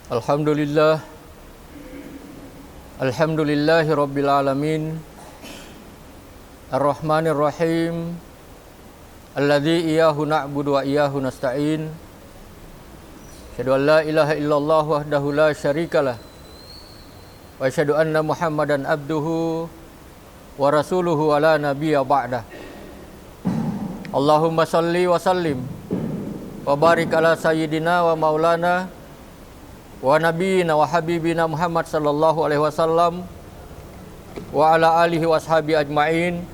Alhamdulillah, alhamdulillahi rabbil alamin, ar-rahmanir rahim, alladzi iyyahu na'budu wa iyyahu nasta'in. Asyhadu an la ilaha illallah wahdahu la syarikalah wa asyhadu anna Muhammadan abduhu wa rasuluhu ala nabiyya ba'dah. Allahumma salli wa sallim wa barik ala sayyidina wa maulana wa nabiyina wa habibina Muhammad sallallahu alaihi wasallam wa ala alihi wa ashabi ajma'in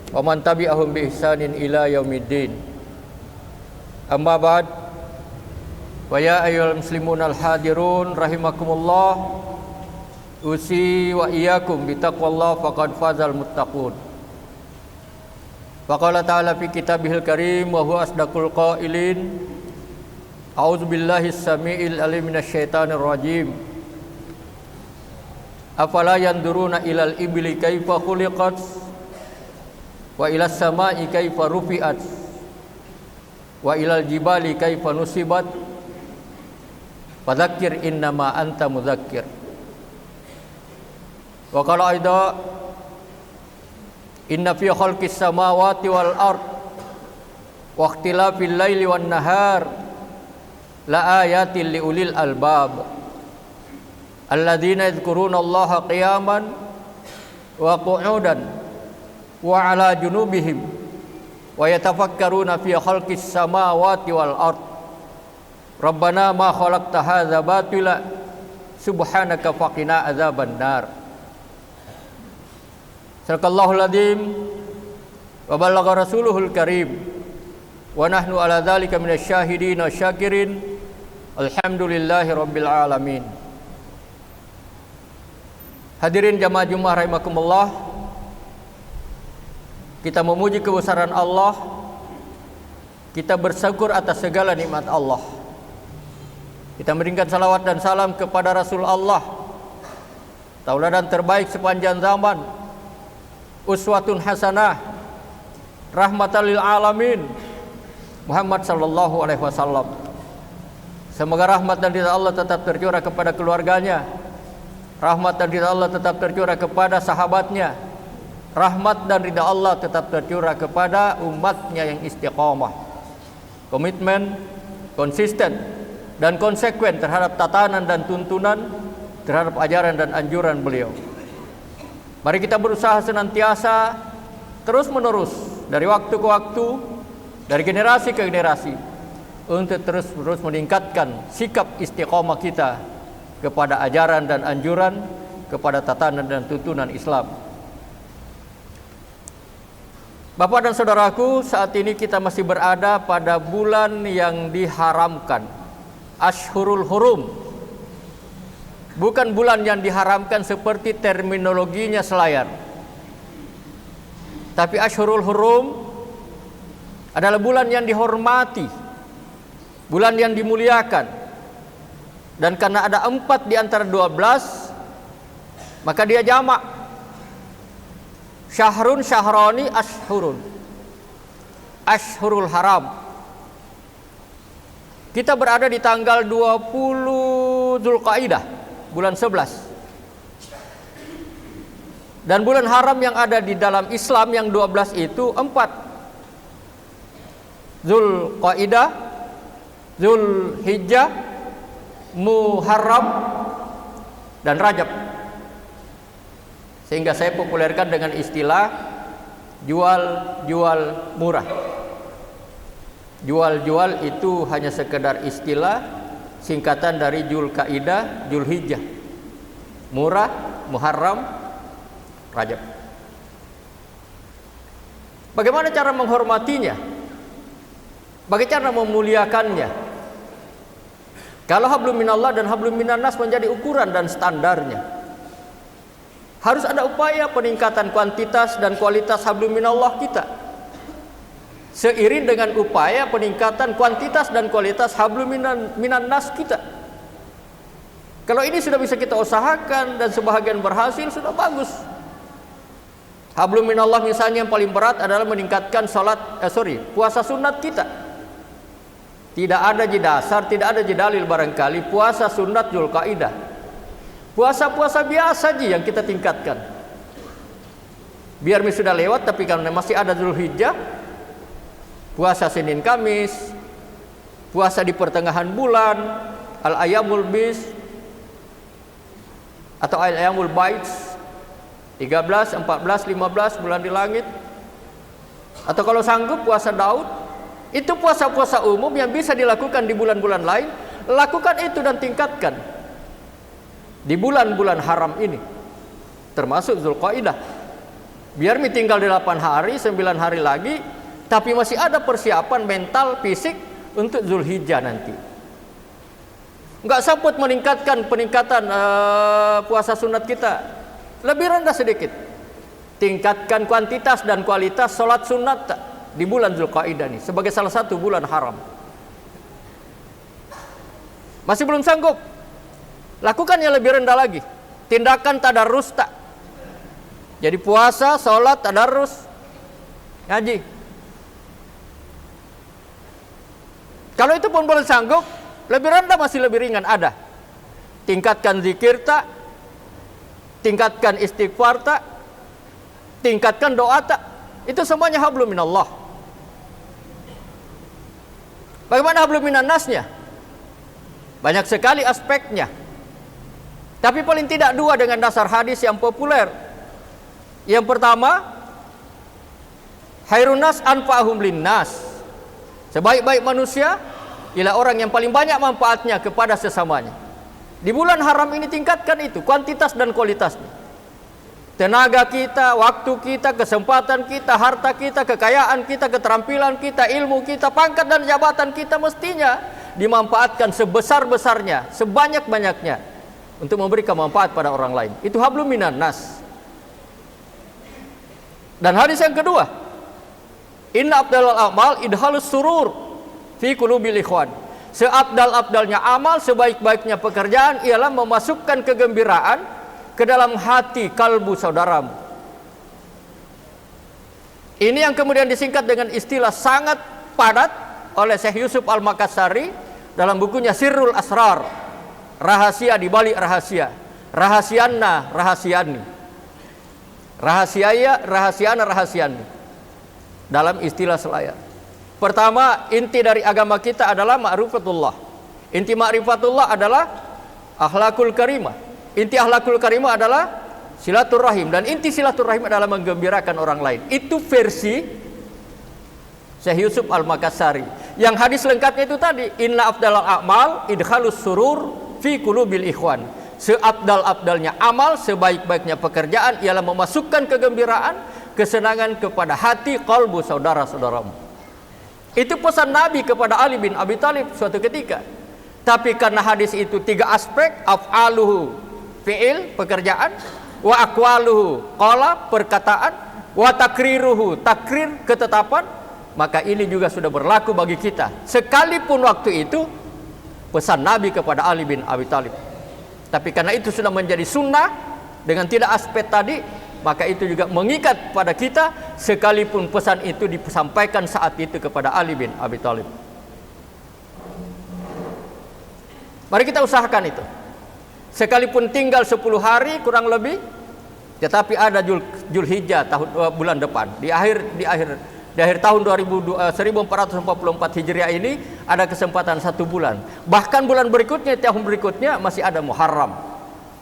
wa man tabi'ahum bi ihsanin ila yaumiddin. Amma ba'd, wa ya ayyuhal muslimun al hadirun rahimakumullah, usi wa iyyakum bi taqwallah faqad fazal muttaqun. Wa qala ta'ala fi kitabihil karim wa huwa asdaqul qailin. A'udzu billahi as-sami'il alim minasyaitonir rajim. Afala yanduruna ilal ibli kaifa khuliqat wa ilas sama'i kaifa rufi'at wa ilal jibali kaifa nusibat fadzakir innama anta mudzakkir. Wa qala aida inna fi khalqis samawati wal ard wa ikhtilafil laili wan nahar la ayatin liulil albab alladzina yadhkuruna Allaha qiyaman wa qu'udan wa ala junubihim wa yatafakkaruna fi khalqis samawati wal ard rabbana ma khalaqta hadza batila subhanaka faqina adzaban nar. Sadaqallahul adzim wa ballagha rasuluhul karim wa nahnu ala dzalika minasyahidin wasyakirin. Alhamdulillahi rabbil alamin. Hadirin jamaah Jumat rahimakumullah, kita memuji kebesaran Allah, kita bersyukur atas segala nikmat Allah. Kita memberikan salawat dan salam kepada Rasul Allah, tauladan terbaik sepanjang zaman, uswatun hasanah, rahmatan lil alamin, Muhammad sallallahu alaihi wasallam. Semoga rahmat dan ridha Allah tetap tercurah kepada keluarganya, rahmat dan ridha Allah tetap tercurah kepada sahabatnya, rahmat dan ridha Allah tetap tercurah kepada umatnya yang istiqamah, komitmen, konsisten dan konsekuen terhadap tatanan dan tuntunan, terhadap ajaran dan anjuran beliau. Mari kita berusaha senantiasa terus menerus dari waktu ke waktu, dari generasi ke generasi, untuk terus meningkatkan sikap istiqamah kita kepada ajaran dan anjuran, kepada tatanan dan tuntunan Islam. Bapak dan saudaraku, saat ini kita masih berada pada bulan yang diharamkan, Ashhurul Hurum. Bukan bulan yang diharamkan seperti terminologinya selayar, tapi Ashhurul Hurum adalah bulan yang dihormati, bulan yang dimuliakan. Dan karena ada 4 di antara 12, maka dia jamak. Syahrun, syahrani, ashhurun, Ashhurul Haram. Kita berada di tanggal 20 Dzulqa'dah, bulan 11. Dan bulan haram yang ada di dalam Islam yang 12 itu 4. Dzulqa'dah, Dzulhijjah, Muharram, dan Rajab. Sehingga saya populerkan dengan istilah jual-jual murah. Jual-jual itu hanya sekedar istilah singkatan dari Dzulqa'dah, Dzulhijjah, murah, Muharram, Rajab. Bagaimana cara menghormatinya? Bagaimana memuliakannya? Kalau hablum minallah dan hablum minannas menjadi ukuran dan standarnya, harus ada upaya peningkatan kuantitas dan kualitas hablum minallah kita, seiring dengan upaya peningkatan kuantitas dan kualitas hablum minannas kita. Kalau ini sudah bisa kita usahakan dan sebahagian berhasil, sudah bagus. Hablum minallah misalnya yang paling berat adalah meningkatkan puasa sunat kita. Tidak ada di dasar, tidak ada di dalil barangkali puasa sunat Zulqaidah. Puasa-puasa biasa aja yang kita tingkatkan. Biar sudah lewat, tapi karena masih ada Zulhijjah, puasa Senin Kamis, puasa di pertengahan bulan, al-ayamul bis atau al-ayamul baits, 13, 14, 15 bulan di langit. Atau kalau sanggup puasa Daud. Itu puasa-puasa umum yang bisa dilakukan di bulan-bulan lain. Lakukan itu dan tingkatkan di bulan-bulan haram ini, termasuk Zulqaidah. Biar tinggal 8 hari, 9 hari lagi, tapi masih ada persiapan mental, fisik untuk Zulhijjah nanti. Enggak sempat meningkatkan peningkatan puasa sunat kita. Lebih rendah sedikit. Tingkatkan kuantitas dan kualitas salat sunat di bulan Zulqaidah ini sebagai salah satu bulan haram. Masih belum sanggup? Lakukan yang lebih rendah lagi. Tindakan tadarrus tak. Jadi puasa, salat, tadarrus, ngaji. Kalau itu pun belum sanggup, lebih rendah masih lebih ringan ada. Tingkatkan zikir tak, tingkatkan istighfar tak, tingkatkan doa tak. Itu semuanya hablum minallah. Bagaimana hablum minan nasnya? Banyak sekali aspeknya. Tapi paling tidak dua dengan dasar hadis yang populer. Yang pertama, khairun nas anfa'uhum linnas. Sebaik-baik manusia ialah orang yang paling banyak manfaatnya kepada sesamanya. Di bulan haram ini tingkatkan itu, kuantitas dan kualitasnya. Tenaga kita, waktu kita, kesempatan kita, harta kita, kekayaan kita, keterampilan kita, ilmu kita, pangkat dan jabatan kita mestinya dimanfaatkan sebesar-besarnya, sebanyak-banyaknya untuk memberikan manfaat pada orang lain. Itu hablum minan nas. Dan hadis yang kedua, inna afdalal a'mal idhalus surur fi qulubil ikhwan. Seabdal-abdalnya amal, sebaik-baiknya pekerjaan ialah memasukkan kegembiraan ke dalam hati kalbu saudaramu. Ini yang kemudian disingkat dengan istilah sangat padat oleh Syekh Yusuf Al-Makassari dalam bukunya Sirrul Asrar, rahasia di balik rahasia, rahasianna rahasiani, rahasiaya rahasiana rahasiani, dalam istilah selayar. Pertama, inti dari agama kita adalah ma'rifatullah. Inti ma'rifatullah adalah akhlakul karimah. Inti akhlakul karimah adalah silaturahim, dan inti silaturahim adalah menggembirakan orang lain. Itu versi Syekh Yusuf Al-Makassari. Yang hadis lengkapnya itu tadi, inna afdalal a'mal idkhalus surur fi qulubil ikhwan. Seabdal-abdalnya amal, sebaik-baiknya pekerjaan ialah memasukkan kegembiraan, kesenangan kepada hati qalbu saudara-saudaramu. Itu pesan Nabi kepada Ali bin Abi Thalib suatu ketika. Tapi karena hadis itu tiga aspek, af'aluhu fi'il, pekerjaan, wa aqwaluhu qala, perkataan, wa takriruhu, takrir, ketetapan, maka ini juga sudah berlaku bagi kita. Sekalipun waktu itu pesan Nabi kepada Ali bin Abi Thalib. Tapi karena itu sudah menjadi sunnah dengan tidak aspek tadi, maka itu juga mengikat pada kita sekalipun pesan itu disampaikan saat itu kepada Ali bin Abi Thalib. Mari kita usahakan itu. Sekalipun tinggal 10 hari kurang lebih, tetapi ada Zulhijjah bulan depan. Di akhir tahun 1444 Hijriah ini ada kesempatan 1 bulan. Bahkan bulan berikutnya, tahun berikutnya masih ada Muharram.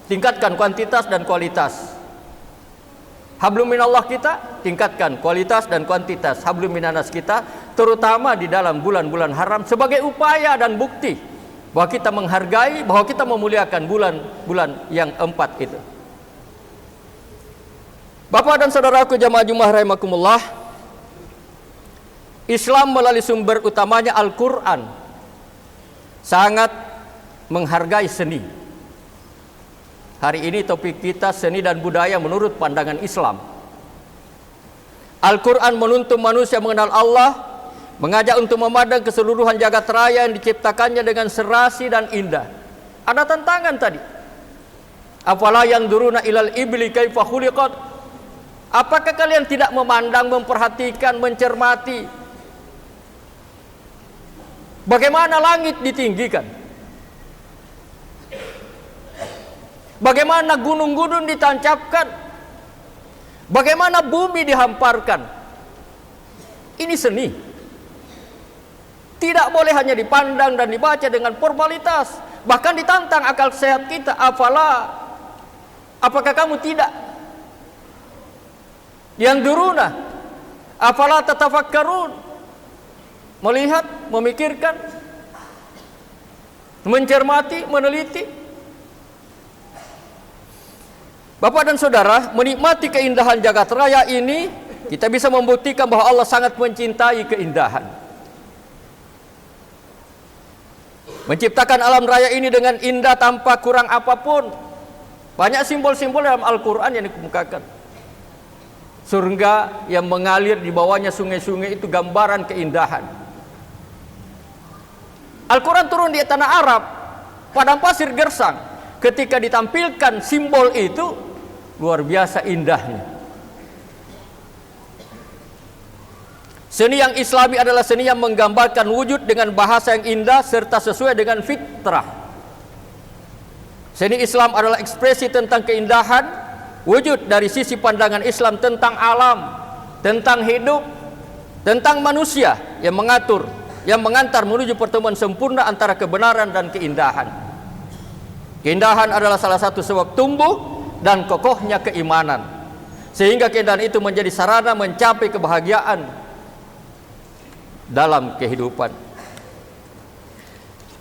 Tingkatkan kuantitas dan kualitas. Hablum minallah kita, tingkatkan kualitas dan kuantitas hablum minanas kita, terutama di dalam bulan-bulan haram sebagai upaya dan bukti bahwa kita menghargai, bahwa kita memuliakan bulan-bulan yang 4 itu. Bapak dan saudaraku jamaah Jumat rahimakumullah, Islam melalui sumber utamanya Al-Quran sangat menghargai seni. Hari ini topik kita seni dan budaya menurut pandangan Islam. Al-Quran menuntun manusia mengenal Allah, mengajak untuk memandang keseluruhan jagat raya yang diciptakannya dengan serasi dan indah. Ada tantangan tadi. Afala yanzuruna ilal ibli kaifa khuliqat? Apakah kalian tidak memandang, memperhatikan, mencermati Bagaimana langit ditinggikan? Bagaimana gunung-gunung ditancapkan? Bagaimana bumi dihamparkan? Ini seni. Tidak boleh hanya dipandang dan dibaca dengan formalitas. Bahkan ditantang akal sehat kita. Apakah kamu tidak? Yang duruna, afala tatafakkarun, melihat, memikirkan, mencermati, meneliti. Bapak dan saudara, menikmati keindahan jagat raya ini, kita bisa membuktikan bahwa Allah sangat mencintai keindahan. Menciptakan alam raya ini dengan indah tanpa kurang apapun. Banyak simbol-simbol dalam Al-Quran yang dikemukakan. Surga yang mengalir di bawahnya sungai-sungai itu gambaran keindahan. Al-Quran turun di tanah Arab, padang pasir gersang. Ketika ditampilkan simbol itu, luar biasa indahnya. Seni yang Islami adalah seni yang menggambarkan wujud dengan bahasa yang indah serta sesuai dengan fitrah. Seni Islam adalah ekspresi tentang keindahan wujud dari sisi pandangan Islam tentang alam, tentang hidup, tentang manusia yang mengatur, yang mengantar menuju pertemuan sempurna antara kebenaran dan keindahan. Keindahan adalah salah satu sebab tumbuh dan kokohnya keimanan, sehingga keindahan itu menjadi sarana mencapai kebahagiaan dalam kehidupan.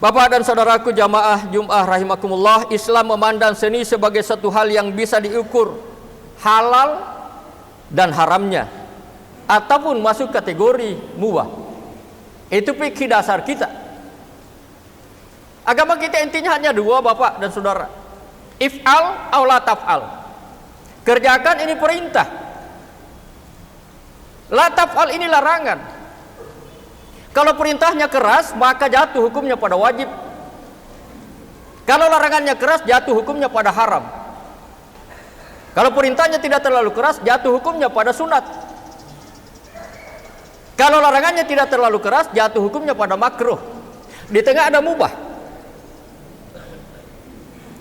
Bapak dan saudaraku jamaah Jumat rahimakumullah, Islam memandang seni sebagai satu hal yang bisa diukur halal dan haramnya, ataupun masuk kategori mubah. Itu fikih dasar kita. Agama kita intinya hanya dua, Bapak dan saudara. If'al aw la taf'al. Kerjakan, ini perintah. La taf'al ini larangan. Kalau perintahnya keras, maka jatuh hukumnya pada wajib. Kalau larangannya keras, jatuh hukumnya pada haram. Kalau perintahnya tidak terlalu keras, jatuh hukumnya pada sunat. Kalau larangannya tidak terlalu keras, jatuh hukumnya pada makruh. Di tengah ada mubah.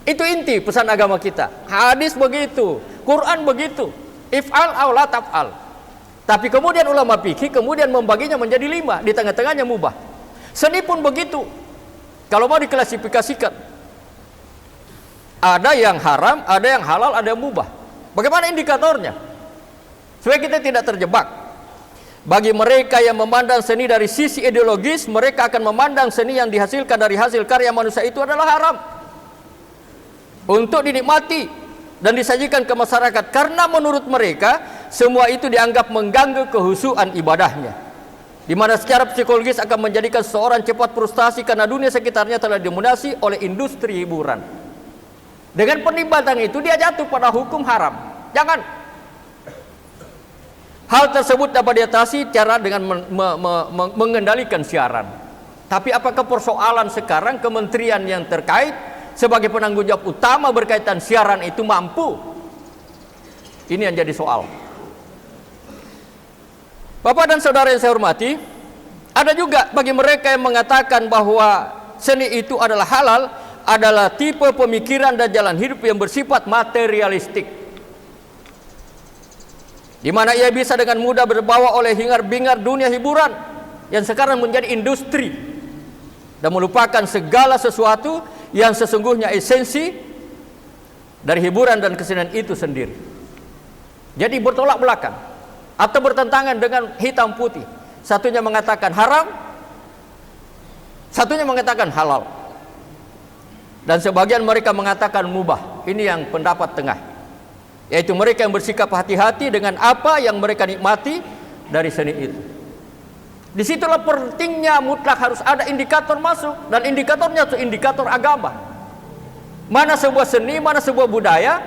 Itu inti pesan agama kita. Hadis begitu, Quran begitu. If'al aw la taf'al. Tapi kemudian ulama fikih kemudian membaginya menjadi 5, di tengah-tengahnya mubah. Seni pun begitu. Kalau mau diklasifikasikan, ada yang haram, ada yang halal, ada yang mubah. Bagaimana indikatornya? Supaya kita tidak terjebak. Bagi mereka yang memandang seni dari sisi ideologis, mereka akan memandang seni yang dihasilkan dari hasil karya manusia itu adalah haram untuk dinikmati dan disajikan ke masyarakat, karena menurut mereka semua itu dianggap mengganggu kehusuan ibadahnya, di mana secara psikologis akan menjadikan seseorang cepat frustasi karena dunia sekitarnya telah didominasi oleh industri hiburan. Dengan penimbatan itu dia jatuh pada hukum haram. Jangan. Hal tersebut dapat diatasi cara dengan mengendalikan siaran. Tapi apakah persoalan sekarang kementerian yang terkait sebagai penanggung jawab utama berkaitan siaran itu mampu? Ini yang jadi soal. Bapak dan saudara yang saya hormati, ada juga bagi mereka yang mengatakan bahwa seni itu adalah halal, adalah tipe pemikiran dan jalan hidup yang bersifat materialistik, di mana ia bisa dengan mudah berbawa oleh hingar-bingar dunia hiburan yang sekarang menjadi industri dan melupakan segala sesuatu yang sesungguhnya esensi dari hiburan dan kesenian itu sendiri. Jadi bertolak belakang atau bertentangan dengan hitam putih. Satunya mengatakan haram, satunya mengatakan halal, dan sebagian mereka mengatakan mubah. Ini yang pendapat tengah, yaitu mereka yang bersikap hati-hati dengan apa yang mereka nikmati dari seni itu. Disitulah pentingnya mutlak harus ada indikator masuk, dan indikatornya itu indikator agama. Mana sebuah seni, mana sebuah budaya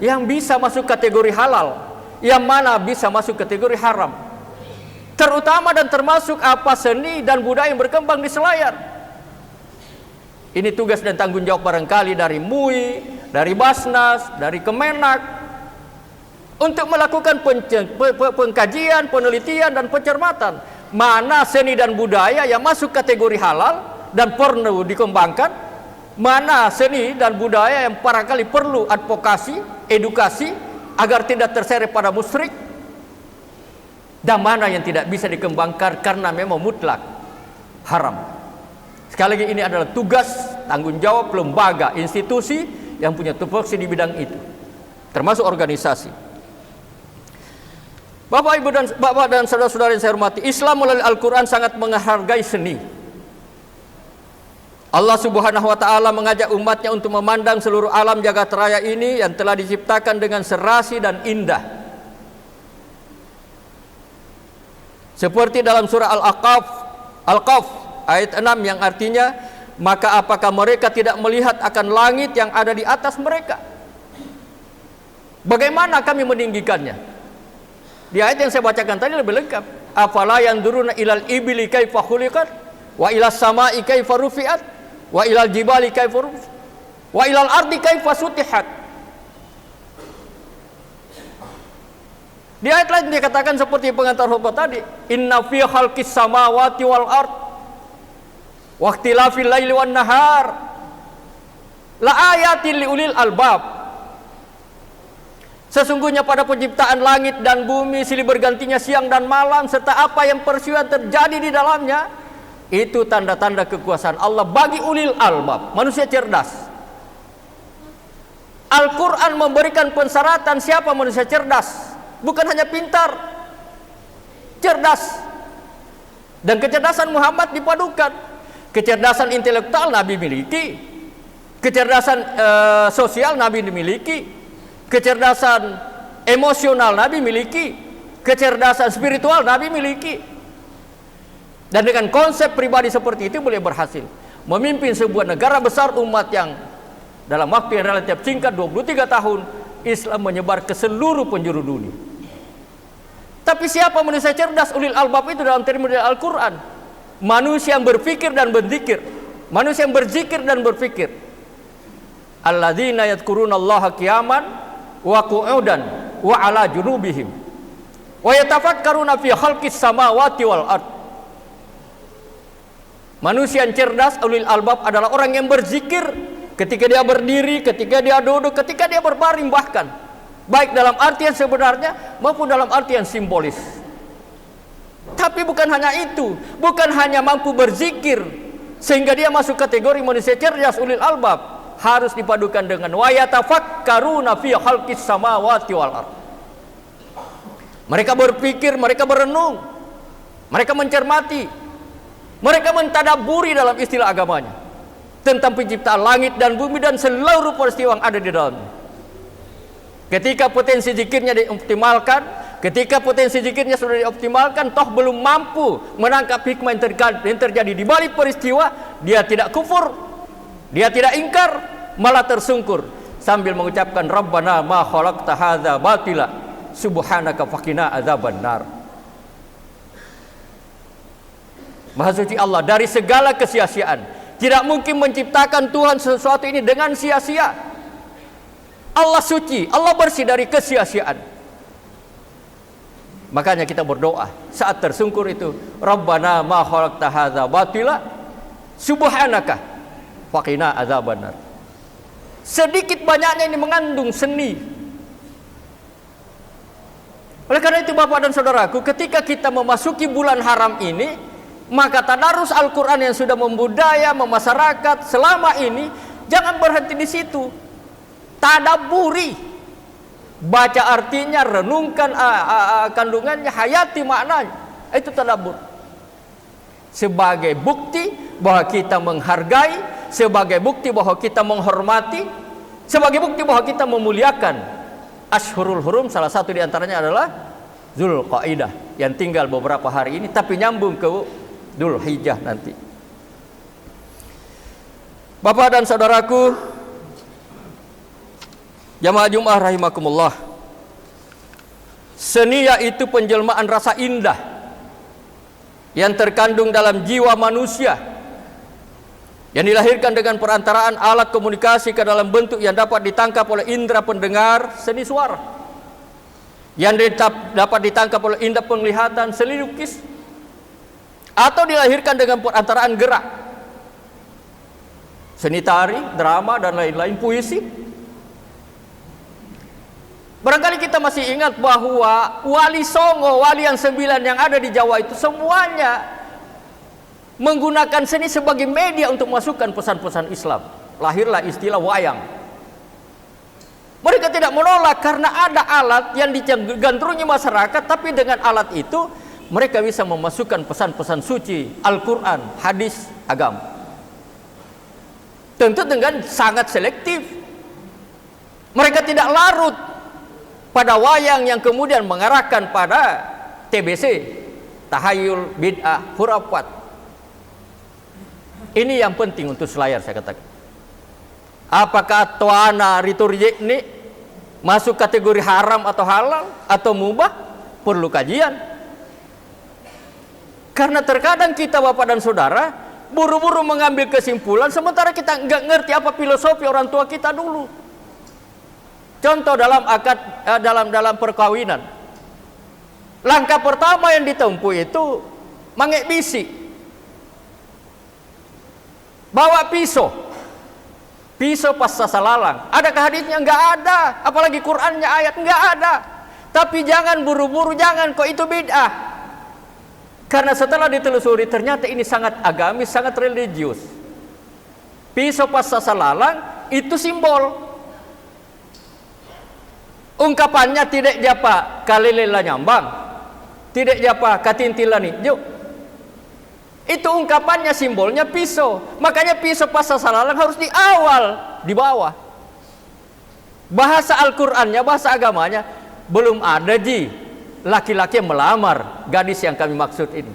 yang bisa masuk kategori halal, yang mana bisa masuk kategori haram. Terutama dan termasuk apa seni dan budaya yang berkembang di selayar. Ini tugas dan tanggung jawab barangkali dari MUI, dari Basnas, dari Kemenak, untuk melakukan pengkajian, penelitian dan pencermatan. mana seni dan budaya yang masuk kategori halal dan perlu dikembangkan, mana seni dan budaya yang barangkali perlu advokasi, edukasi agar tidak terseret pada musyrik, dan mana yang tidak bisa dikembangkan karena memang mutlak haram. Sekali lagi, ini adalah tugas tanggung jawab lembaga institusi yang punya tupoksi di bidang itu, termasuk organisasi. Bapak dan saudara-saudara yang saya hormati, Islam melalui Al-Quran sangat menghargai seni. Allah Subhanahu wa Ta'ala mengajak umatnya untuk memandang seluruh alam jagat raya ini yang telah diciptakan dengan serasi dan indah. Seperti dalam surah Al-Qaf ayat 6 yang artinya, maka apakah mereka tidak melihat akan langit yang ada di atas mereka? Bagaimana kami meninggikannya? Di ayat yang saya bacakan tadi lebih lengkap. Afala yanzuruna ilal ibili kaifa khuliqat wa ilas samai kaifa rufi'at wa ilal jibali kaifa rufi'at wa ilal ardi kaifa sutihat. Di ayat lain dikatakan seperti pengantar khutbah tadi, inna fi khalqis samawati wal ard wa ikhtilafil laili wan nahar la ayatin liulil albab. Sesungguhnya pada penciptaan langit dan bumi, silih bergantinya siang dan malam, serta apa yang peristiwa terjadi di dalamnya, itu tanda-tanda kekuasaan Allah bagi ulil albab, manusia cerdas. Al-Quran memberikan pensyaratan siapa manusia cerdas, bukan hanya pintar, cerdas. Dan kecerdasan Muhammad dipadukan. Kecerdasan intelektual Nabi miliki, kecerdasan sosial Nabi dimiliki, kecerdasan emosional Nabi miliki, kecerdasan spiritual Nabi miliki. Dan dengan konsep pribadi seperti itu boleh berhasil memimpin sebuah negara besar umat yang dalam waktu yang relatif singkat 23 tahun Islam menyebar ke seluruh penjuru dunia. Tapi siapa manusia cerdas ulil albab itu dalam terminologi Al-Quran? Manusia yang berpikir dan berzikir, manusia yang berzikir dan berpikir. Alladzina yadhkurunallaha qiyaman wa qu'udan wa ala junubihim wa yatafakkaruna fi khalqis samawati wal ard. Manusia yang cerdas ulil albab adalah orang yang berzikir ketika dia berdiri, ketika dia duduk, ketika dia berbaring, bahkan baik dalam artian sebenarnya maupun dalam artian simbolis. Tapi bukan hanya itu, bukan hanya mampu berzikir sehingga dia masuk kategori manusia cerdas ulil albab, harus dipadukan dengan wa yatafakkaruna fi khalqis samawati wal ard. Mereka berpikir, mereka berenung, mereka mencermati, mereka mentadabburi dalam istilah agamanya tentang penciptaan langit dan bumi dan seluruh peristiwa yang ada di dalamnya. Ketika potensi zikirnya dioptimalkan, ketika potensi zikirnya sudah dioptimalkan, toh belum mampu menangkap hikmah yang terjadi di balik peristiwa, dia tidak kufur, dia tidak ingkar, malah tersungkur sambil mengucapkan Rabbana ma khalaqta hadza batila subhanaka faqina adzabannar. Maha suci Allah dari segala kesia-siaan. Tidak mungkin menciptakan Tuhan sesuatu ini dengan sia-sia. Allah suci, Allah bersih dari kesia-siaan. Makanya kita berdoa saat tersungkur itu, Rabbana ma khalaqta hadza batila subhanaka faqina adzabannar. Sedikit banyaknya ini mengandung seni. Oleh karena itu Bapak dan Saudaraku, ketika kita memasuki bulan haram ini, maka tadarus Al-Quran yang sudah membudaya memasyarakat selama ini, jangan berhenti di situ. Tadabburi, baca artinya, renungkan kandungannya, hayati maknanya. Itu tadabbur. Sebagai bukti bahwa kita menghargai, sebagai bukti bahwa kita menghormati, sebagai bukti bahwa kita memuliakan Ashhurul Hurum. Salah satu diantaranya adalah Zulqaidah yang tinggal beberapa hari ini, tapi nyambung ke Dzulhijjah nanti. Bapak dan saudaraku, jamaah Jumat rahimakumullah, seni yaitu penjelmaan rasa indah yang terkandung dalam jiwa manusia, yang dilahirkan dengan perantaraan alat komunikasi ke dalam bentuk yang dapat ditangkap oleh indera pendengar, seni suara, yang dapat ditangkap oleh indera penglihatan, seni lukis, atau dilahirkan dengan perantaraan gerak, seni tari, drama dan lain-lain, puisi. Barangkali kita masih ingat bahwa Wali Songo, wali yang 9 yang ada di Jawa itu semuanya menggunakan seni sebagai media untuk masukkan pesan-pesan Islam. Lahirlah istilah wayang. Mereka tidak menolak karena ada alat yang digandrungi masyarakat, tapi dengan alat itu mereka bisa memasukkan pesan-pesan suci, Al-Quran, hadis, agama. Tentu dengan sangat selektif. Mereka tidak larut pada wayang yang kemudian mengarahkan pada TBC, tahayul, bid'ah, khurafat. Ini yang penting untuk selayar, saya katakan. Apakah Toana Riturje ini masuk kategori haram atau halal atau mubah? Perlu kajian. Karena terkadang kita, Bapak dan Saudara, buru-buru mengambil kesimpulan sementara kita nggak ngerti apa filosofi orang tua kita dulu. Contoh dalam akad, dalam perkawinan, langkah pertama yang ditempuh itu mangek bisi, bawa pisau pas sasalalang. Adakah hadisnya? Nggak ada. Apalagi Qur'annya, ayat nggak ada. Tapi jangan buru-buru, jangan kok itu bid'ah. Karena setelah ditelusuri ternyata ini sangat agamis, sangat religius. Pisau pas sasalalang itu simbol. Ungkapannya tidak japa kalilela nyambang, tidak japa katintilani juk. Itu ungkapannya, simbolnya pisau. Makanya pisau pas sasalalang harus di awal, di bawah. Bahasa Al-Qur'annya, bahasa agamanya belum ada ji laki-laki yang melamar gadis yang kami maksud ini.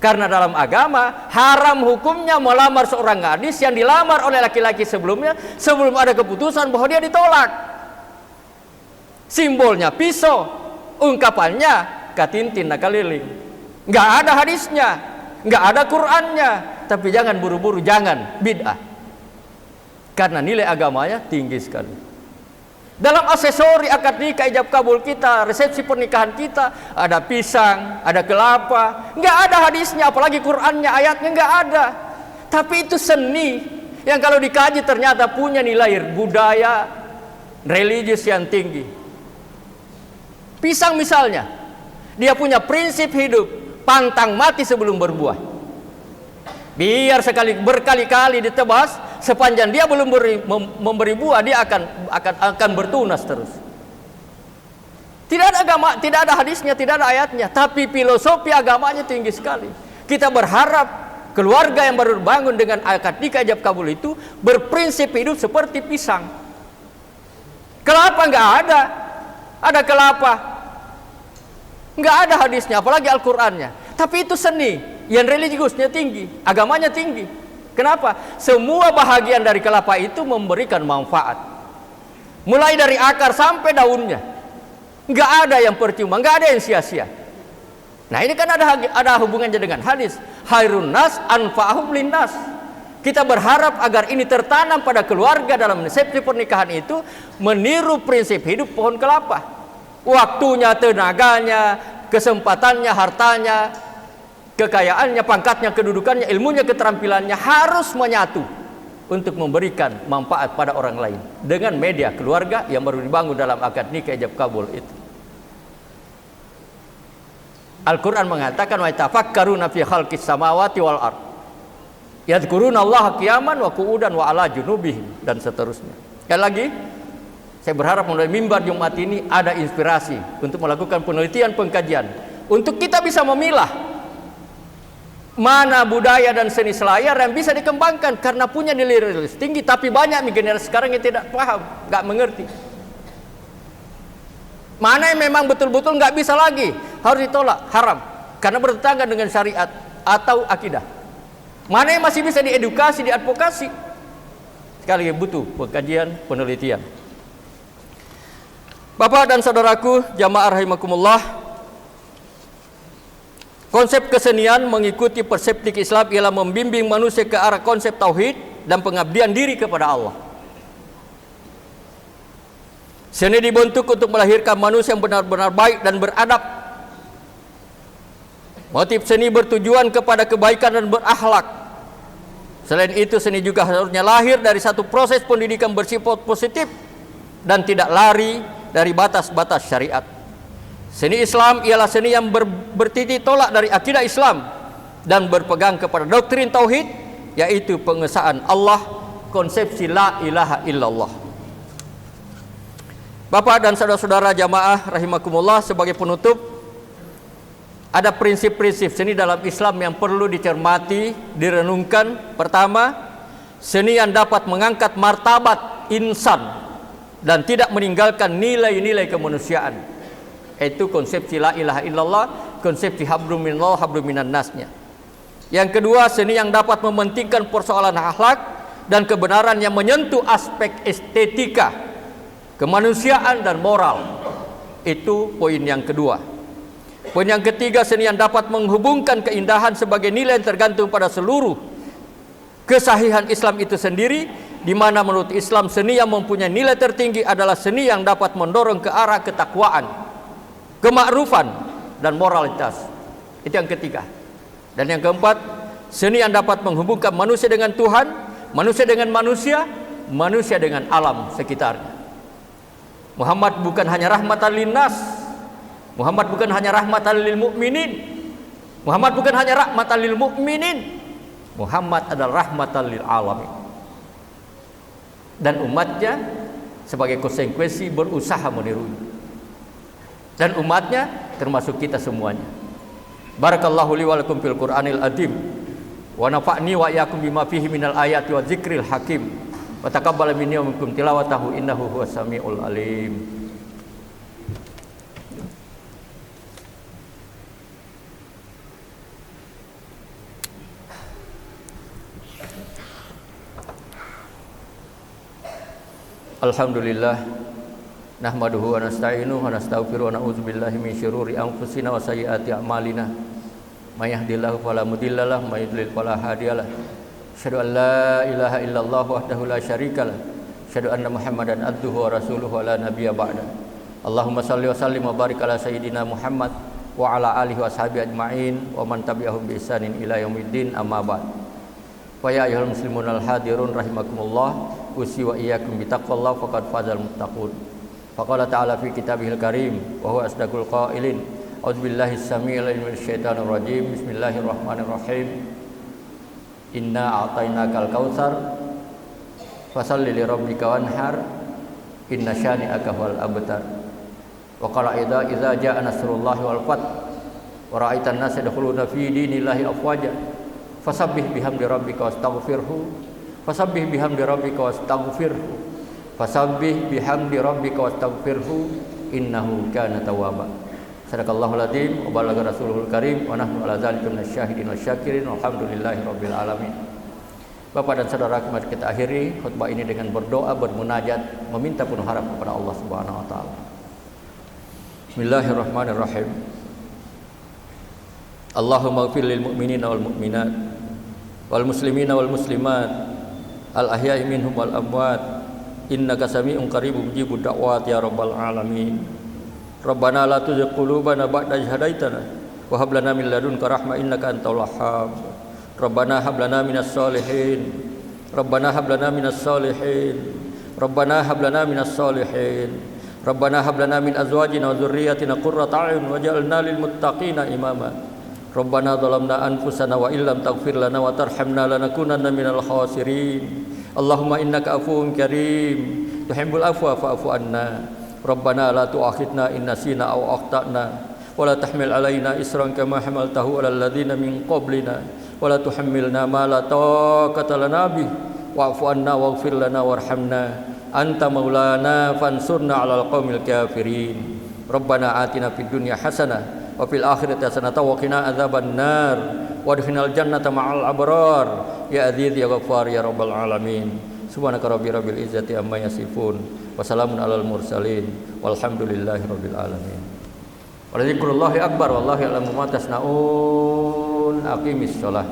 Karena dalam agama haram hukumnya melamar seorang gadis yang dilamar oleh laki-laki sebelumnya, sebelum ada keputusan bahwa dia ditolak. Simbolnya pisau, ungkapannya katintin nakaliling. Nggak ada hadisnya, nggak ada Qur'annya. Tapi jangan buru-buru, jangan bid'ah. Karena nilai agamanya tinggi sekali. Dalam aksesori akad nikah, ijab kabul kita, resepsi pernikahan kita, ada pisang, ada kelapa. Nggak ada hadisnya, apalagi Qur'annya, ayatnya nggak ada. Tapi itu seni yang kalau dikaji ternyata punya nilai budaya religius yang tinggi. Pisang misalnya, dia punya prinsip hidup, pantang mati sebelum berbuah. Biar berkali-kali ditebas, sepanjang dia belum memberi buah, dia akan bertunas terus. Tidak ada agama, tidak ada hadisnya, tidak ada ayatnya, tapi filosofi agamanya tinggi sekali. Kita berharap keluarga yang baru bangun dengan akad nikah ijab kabul itu berprinsip hidup seperti pisang. Kelapa nggak ada. Ada kelapa, nggak ada hadisnya, apalagi Al-Qur'annya. Tapi itu seni yang religiusnya tinggi, agamanya tinggi. Kenapa? Semua bahagian dari kelapa itu memberikan manfaat, mulai dari akar sampai daunnya. Nggak ada yang percuma, nggak ada yang sia-sia. Nah ini kan ada hubungannya dengan hadis, khairun nas anfa'uhum linnas. Kita berharap agar ini tertanam pada keluarga dalam resepsi pernikahan itu, meniru prinsip hidup pohon kelapa. Waktunya, tenaganya, kesempatannya, hartanya, kekayaannya, pangkatnya, kedudukannya, ilmunya, keterampilannya harus menyatu untuk memberikan manfaat pada orang lain dengan media keluarga yang baru dibangun dalam akad nikah ijab kabul itu. Al-Quran mengatakan wa tafakkaruna fi khalqis samawati wal ardh yadhkuruna Allah qiyaman wa qu'udan wa ala junubihim, dan seterusnya. Sekali lagi, saya berharap melalui mimbar Jumat ini ada inspirasi untuk melakukan penelitian, pengkajian, untuk kita bisa memilah mana budaya dan seni selayar yang bisa dikembangkan karena punya nilai religius tinggi. Tapi banyak generasi sekarang yang tidak paham, nggak mengerti. Mana yang memang betul-betul nggak bisa lagi, harus ditolak, haram, karena bertentangan dengan syariat atau akidah. Mana yang masih bisa diedukasi, diadvokasi. Sekali lagi butuh pengkajian, penelitian. Bapak dan saudaraku, jamaah rahimakumullah, konsep kesenian mengikuti perseptik Islam ialah membimbing manusia ke arah konsep tauhid dan pengabdian diri kepada Allah. Seni dibentuk untuk melahirkan manusia yang benar-benar baik dan beradab. Motif seni bertujuan kepada kebaikan dan berakhlak. Selain itu, seni juga harusnya lahir dari satu proses pendidikan bersifat positif dan tidak lari dari batas-batas syariat. Seni Islam ialah seni yang bertitik tolak dari akidah Islam dan berpegang kepada doktrin tauhid, yaitu pengesaan Allah, konsepsi la ilaha illallah. Bapak dan saudara-saudara jamaah rahimakumullah, sebagai penutup, ada prinsip-prinsip seni dalam Islam yang perlu dicermati, direnungkan. Pertama, seni yang dapat mengangkat martabat insan dan tidak meninggalkan nilai-nilai kemanusiaan, yaitu konsepsi la ilaha illallah, konsepsi hablum minallah hablum minan nasnya. Yang kedua, seni yang dapat mementingkan persoalan akhlak dan kebenaran yang menyentuh aspek estetika, kemanusiaan dan moral. Itu poin yang kedua. Poin yang ketiga, seni yang dapat menghubungkan keindahan sebagai nilai yang tergantung pada seluruh kesahihan Islam itu sendiri, di mana menurut Islam seni yang mempunyai nilai tertinggi adalah seni yang dapat mendorong ke arah ketakwaan, kemakrufan dan moralitas. Itu yang ketiga. Dan yang keempat, seni yang dapat menghubungkan manusia dengan Tuhan, manusia dengan manusia, manusia dengan alam sekitarnya. Muhammad bukan hanya rahmatan linnas, Muhammad bukan hanya rahmatan lil mukminin, Muhammad bukan hanya rahmatan lil mukminin, Muhammad adalah rahmatan lil alamin. Dan umatnya sebagai konsekuensi berusaha menirunya. Dan umatnya termasuk kita semuanya. Barakallahu li wa lakum fil Qur'anil azim wa nafa'ni wa iyyakum bima fihi minal ayati wa dzikril hakim. Wa taqabbal minni wa minkum tilawatahu innahu huwas samiul alim. Alhamdulillah, nahmaduhu wa nasta'inuhu wa nastaghfiruhu wa na'udzu billahi min syururi anfusina wa sayyiati a'malina. May yahdihillahu fala mudilla lahu wa may yudlil fala hadiyalah. Asyhadu an la ilaha illallah wahdahu la syarikalah. Asyhadu anna Muhammadan abduhu wa rasuluhu wa la nabiyya ba'da. Allahumma shalli wa sallim wa barik ala sayyidina Muhammad wa ala alihi wa sahbihi ajma'in wa man tabi'ahum bi ihsanin ila yaumiddin, amma ba'd. Fa ya ayyuhal muslimun al hadirun rahimakumullah, usi wa iyyakum bi taqwallah faqad fazal muttaqun. Faqala ta'ala fi kitabihil karim wa huwa asdaqul qailin. A'udzubillahi as-sami'il 'alim minasy syaithanir rajim. Bismillahirrahmanirrahim. Inna a'tainakal kautsar fashalli li rabbika wanhar inna syani'aka wal abtar. Wa qala idza jaa nasrullahi wal fath wa ra'aitan nasa yadkhuluna fi dinillahi afwaja fasabbih bihamdi rabbika wastaghfirhu fasabbih bihamdi rabbika wastaghfirhu fasabbih bihamdi rabbika wastaghfirhu innahu kana tawwaba. Sadaqallahul azim wa balagha rasuluhul karim wa nahnu ala dzalika minasyahidin wasyakirin walhamdulillahi rabbil alamin. Bapak dan saudara, kita akhiri khutbah ini dengan berdoa, bermunajat, meminta penuh harap kepada Allah Subhanahu wa taala. Bismillahirrahmanirrahim. Allahumma ighfir lil mu'minina wal mu'minat wal muslimina wal muslimat al ahya'i minhum wal amwat innaka sami'un qaribun mujibud da'wat ya rabbal alamin. Rabbana la tuzigh qulubana ba'da idh hadaitana wa hab lana min ladunka rahmah innaka antal wahhab. Rabbana hab lana minas solihin. Rabbana hab lana minas solihin. Rabbana hab lana minas solihin. Rabbana hab lana min azwajina wa dzurriyyatina qurrata a'yun waj'alna lil muttaqina imama. Rabbana zalamna anfusana wa illam taghfir lana wa tarhamna lanakunanna minal khasirin. Allahumma innaka afuwun karim tuhibbul afwa fa'fu anna. Rabbana la tu'akhidna in nasina aw akhtana wa la tahmil alaina isran kama hamaltahu alal ladzina min qablina wa la tuhammilna ma la taqata lana bih wa'fu anna waghfir lana warhamna anta maulana fansurna 'alal qaumil kafirin. Rabbana atina fid dunya hasanah wa fil akhirati hasanah wa qina adzaban nar wa adkhilnal jannata ma'al abrar ya aziz ya ghaffar ya rabbal alamin. Subhanaka rabbil izzati amma yasifun wa salamun alal mursalin walhamdulillahi rabbil alamin. Wa dzikrullahi akbar wallahu ya'lamu ma tasnaun. Aqimis shalah.